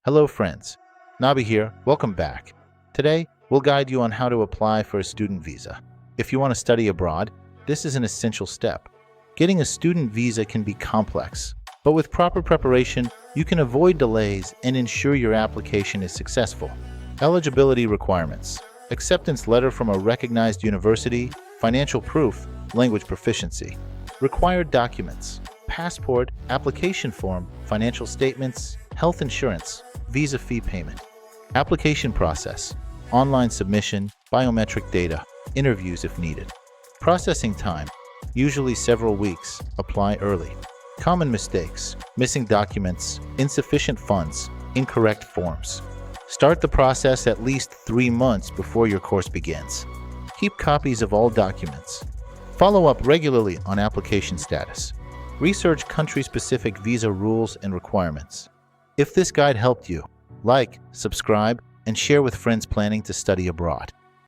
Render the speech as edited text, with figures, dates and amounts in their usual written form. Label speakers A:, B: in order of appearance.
A: Hello friends, Nabi here, welcome back. Today, we'll guide you on how to apply for a student visa. If you want to study abroad, this is an essential step. Getting a student visa can be complex, but with proper preparation, you can avoid delays and ensure your application is successful. Eligibility requirements: acceptance letter from a recognized university, financial proof, language proficiency. Required documents: passport, application form, financial statements, health insurance, visa fee payment. Application process: online submission, biometric data, interviews if needed. Processing time: usually several weeks. Apply early. Common mistakes: missing documents, insufficient funds, incorrect forms. Start the process at least 3 months before your course begins. Keep copies of all documents. Follow up regularly on application status. Research country-specific visa rules and requirements. If this guide helped you, like, subscribe, and share with friends planning to study abroad.